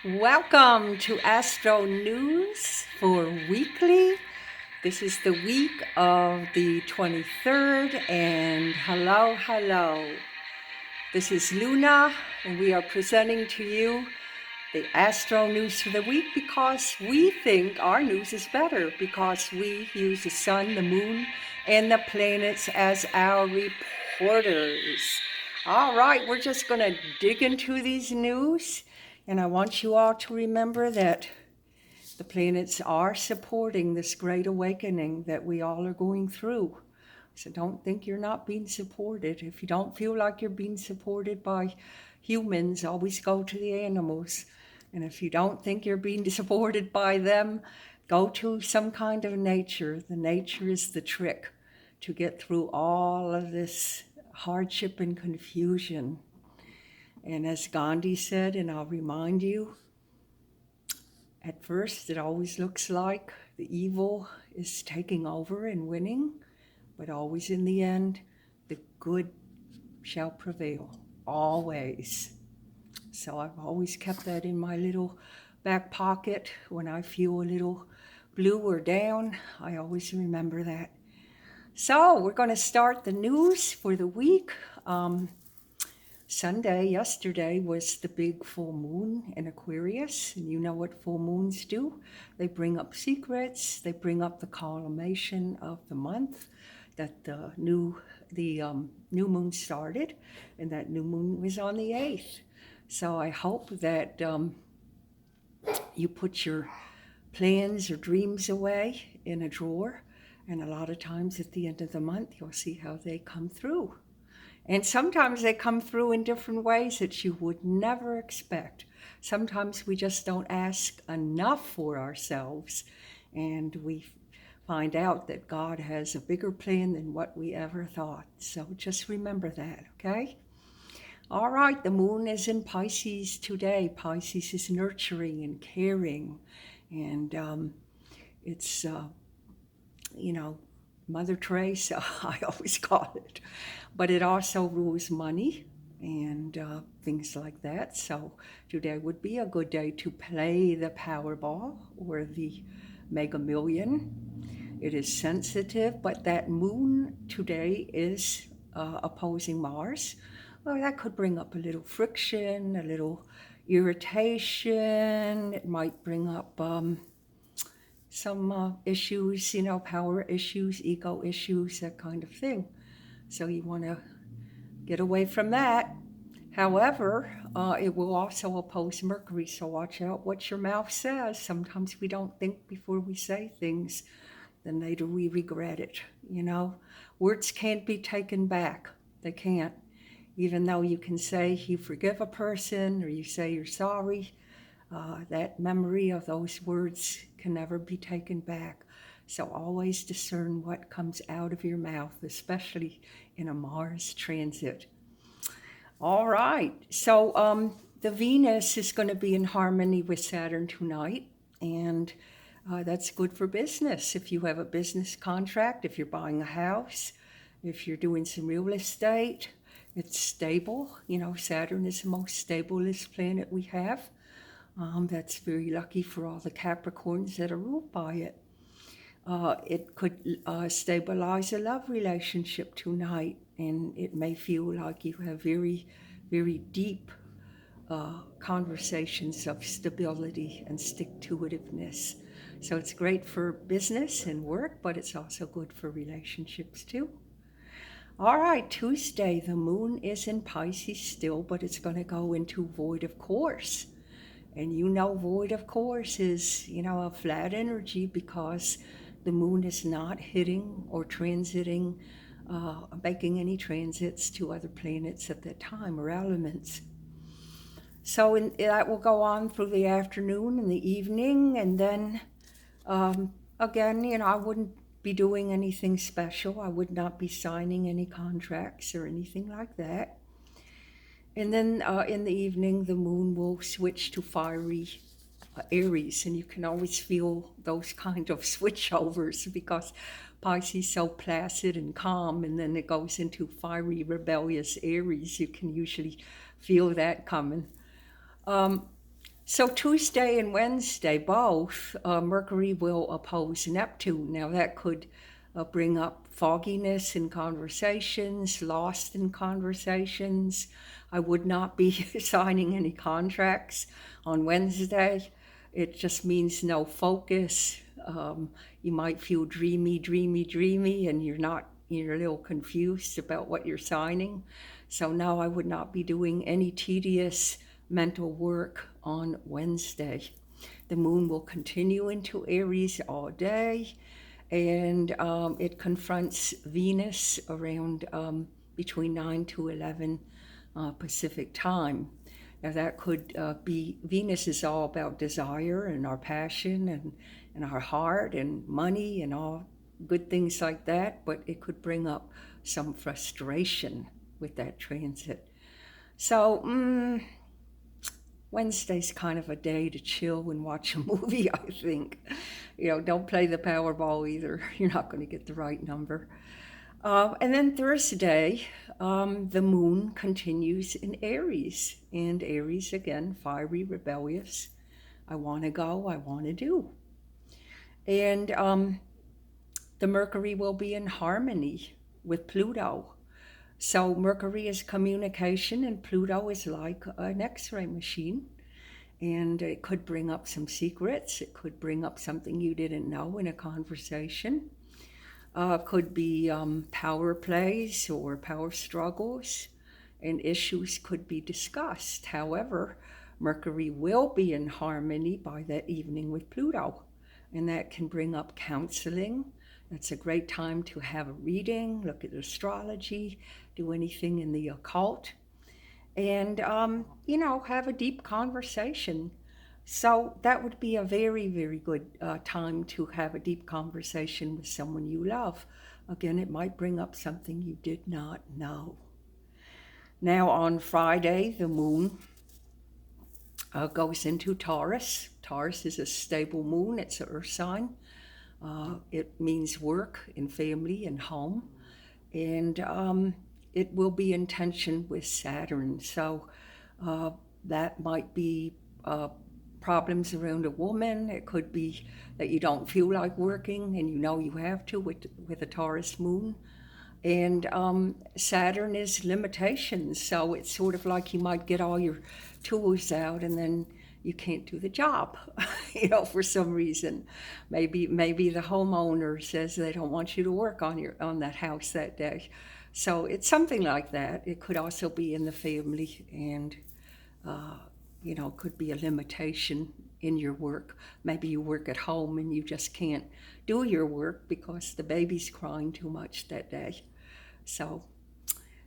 Welcome to Astro News for weekly. This is the week of the 23rd, and hello. This is Luna, and we are presenting to you the Astro News for the week because we think our news is better because we use the sun, the moon, and the planets as our reporters. All right, we're just going to dig into these news, and I want you all to remember that the planets are supporting this great awakening that we all are going through. So don't think you're not being supported. If you don't feel like you're being supported by humans, always go to the animals. And if you don't think you're being supported by them, go to some kind of nature. The nature is the trick to get through all of this hardship and confusion. And as Gandhi said, and I'll remind you, at first it always looks like the evil is taking over and winning, but always in the end, the good shall prevail, always. So I've always kept that in my little back pocket. When I feel a little blue or down, I always remember that. So we're going to start the news for the week. Yesterday was the big full moon in Aquarius, and you know what full moons do. They bring up secrets, they bring up the culmination of the month that the new moon started, and that new moon was on the 8th. So I hope that you put your plans or dreams away in a drawer, and a lot of times at the end of the month you'll see how they come through. And sometimes they come through in different ways that you would never expect. Sometimes we just don't ask enough for ourselves, and we find out that God has a bigger plan than what we ever thought. So just remember that, okay? All right, the moon is in Pisces today. Pisces is nurturing and caring, and it's, Mother Teresa, I always call it. But it also rules money and things like that. So today would be a good day to play the Powerball or the Mega Million. It is sensitive, but that moon today is opposing Mars. Well, that could bring up a little friction, a little irritation. It might bring up some issues, power issues, ego issues, that kind of thing. So you want to get away from that. However, it will also oppose Mercury, so watch out what your mouth says. Sometimes we don't think before we say things, then later we regret it. Words can't be taken back. They can't. Even though you can say you forgive a person or you say you're sorry, that memory of those words can never be taken back. So always discern what comes out of your mouth, especially in a Mars transit. All right, so the Venus is going to be in harmony with Saturn tonight, and that's good for business. If you have a business contract, if you're buying a house, if you're doing some real estate, it's stable. Saturn is the most stablest planet we have. That's very lucky for all the Capricorns that are ruled by it. It could stabilize a love relationship tonight, and it may feel like you have very, very deep conversations of stability and stick-to-itiveness. So it's great for business and work, but it's also good for relationships too. All right, Tuesday, the moon is in Pisces still, but it's going to go into void of course. And void of course is, a flat energy because the moon is not hitting or transiting, making any transits to other planets at that time or elements. So that will go on through the afternoon and the evening. And then, again, I wouldn't be doing anything special. I would not be signing any contracts or anything like that. And then in the evening, the moon will switch to fiery Aries, and you can always feel those kind of switchovers because Pisces is so placid and calm, and then it goes into fiery, rebellious Aries. You can usually feel that coming. So Tuesday and Wednesday, both, Mercury will oppose Neptune. Now that could bring up fogginess in conversations, lost in conversations. I would not be signing any contracts on Wednesday. It just means no focus. You might feel dreamy, and you're a little confused about what you're signing. So no, I would not be doing any tedious mental work on Wednesday. The moon will continue into Aries all day, and it confronts Venus around between 9 to 11 Pacific time. Now that could be, Venus is all about desire and our passion and our heart and money and all good things like that, but it could bring up some frustration with that transit. So Wednesday's kind of a day to chill and watch a movie, I think. Don't play the Powerball either. You're not going to get the right number. And then Thursday, the moon continues in Aries. And Aries, again, fiery, rebellious. I want to go, I want to do. And the Mercury will be in harmony with Pluto. So Mercury is communication, and Pluto is like an X-ray machine. And it could bring up some secrets. It could bring up something you didn't know in a conversation. Could be power plays or power struggles, and issues could be discussed. However, Mercury will be in harmony by that evening with Pluto, and that can bring up counseling. It's a great time to have a reading, look at astrology, do anything in the occult, and, have a deep conversation. So that would be a very, very good time to have a deep conversation with someone you love. Again, it might bring up something you did not know. Now on Friday, the moon goes into Taurus. Taurus is a stable moon. It's an earth sign. It means work and family and home. And it will be in tension with Saturn. So that might be problems around a woman. It could be that you don't feel like working and you have to with a Taurus moon. And Saturn is limitations. So it's sort of like you might get all your tools out and then you can't do the job, for some reason. Maybe the homeowner says they don't want you to work on that house that day. So it's something like that. It could also be in the family, and could be a limitation in your work. Maybe you work at home and you just can't do your work because the baby's crying too much that day. So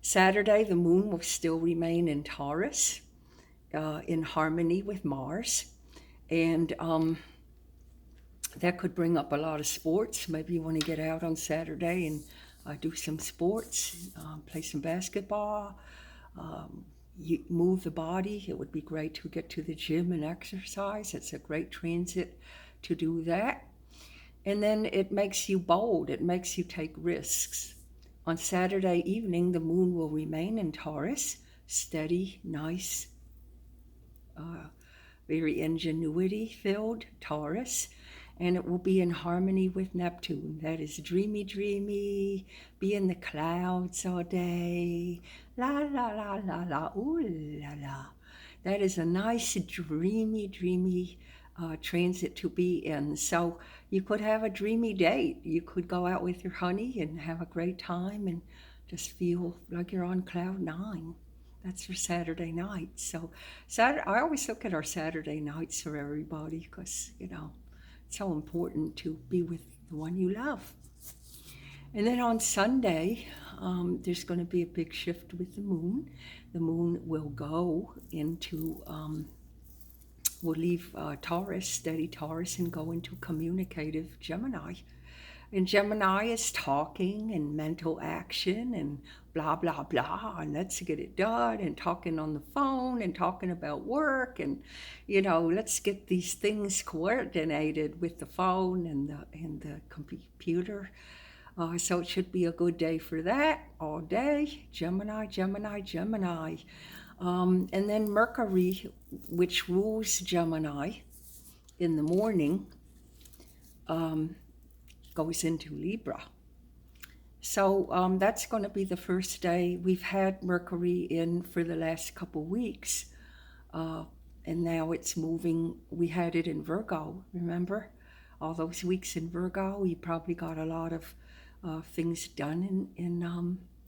Saturday, the moon will still remain in Taurus, in harmony with Mars. And that could bring up a lot of sports. Maybe you want to get out on Saturday and do some sports, play some basketball, you move the body. It would be great to get to the gym and exercise. It's a great transit to do that. And then it makes you bold. It makes you take risks. On Saturday evening, the moon will remain in Taurus, steady, nice, very ingenuity-filled Taurus, and it will be in harmony with Neptune. That is dreamy, be in the clouds all day, la la la la la, ooh la la. That is a nice dreamy transit to be in. So you could have a dreamy date. You could go out with your honey and have a great time and just feel like you're on cloud nine. That's for Saturday night. So I always look at our Saturday nights for everybody because, it's so important to be with the one you love. And then on Sunday, there's going to be a big shift with the moon. The moon will go into, will leave Taurus, steady Taurus, and go into communicative Gemini. And Gemini is talking and mental action and blah, blah, blah, and let's get it done, and talking on the phone and talking about work, and, let's get these things coordinated with the phone and the computer. So it should be a good day for that all day. Gemini. And then Mercury, which rules Gemini in the morning, goes into Libra. So that's going to be the first day. We've had Mercury in for the last couple weeks, and now it's moving. We had it in Virgo, remember? All those weeks in Virgo, we probably got a lot of things done in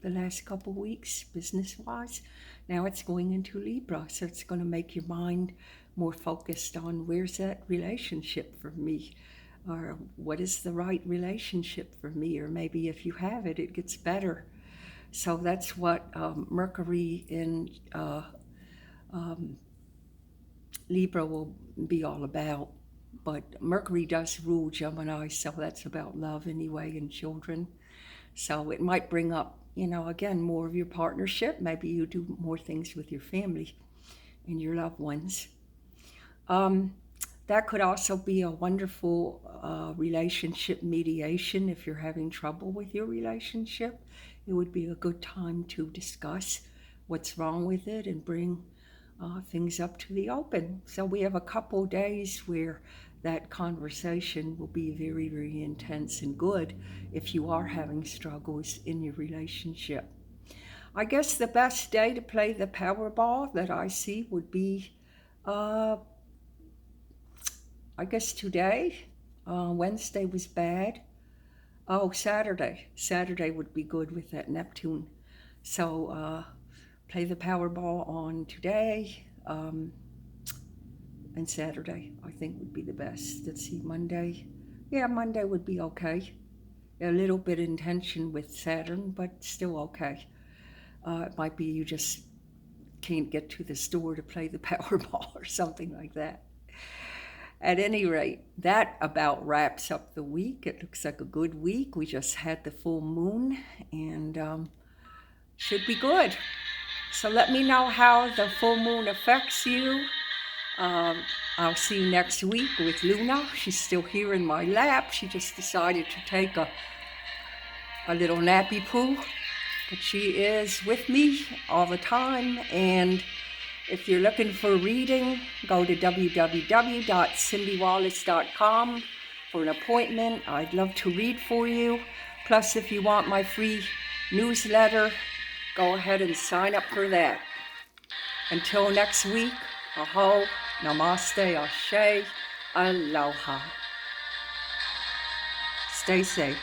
the last couple weeks, business-wise. Now it's going into Libra, so it's going to make your mind more focused on where's that relationship for me, or what is the right relationship for me, or maybe if you have it, it gets better. So that's what Mercury in Libra will be all about. But Mercury does rule Gemini, so that's about love anyway and children. So it might bring up, again, more of your partnership. Maybe you do more things with your family and your loved ones. That could also be a wonderful relationship mediation. If you're having trouble with your relationship, it would be a good time to discuss what's wrong with it and bring things up to the open. So we have a couple days where that conversation will be very, very intense and good if you are having struggles in your relationship. I guess the best day to play the Powerball that I see would be, I guess today. Wednesday was bad. Oh, Saturday. Saturday would be good with that Neptune. So play the Powerball on today. And Saturday, I think, would be the best. Let's see, Monday. Yeah, Monday would be okay. A little bit in tension with Saturn, but still okay. It might be you just can't get to the store to play the Powerball or something like that. At any rate, that about wraps up the week. It looks like a good week. We just had the full moon and should be good. So let me know how the full moon affects you. I'll see you next week with Luna. She's still here in my lap. She just decided to take a little nappy poo. But she is with me all the time. And if you're looking for reading, go to www.cyndywallace.com for an appointment. I'd love to read for you. Plus, if you want my free newsletter, go ahead and sign up for that. Until next week, aho, namaste, ashe, aloha. Stay safe.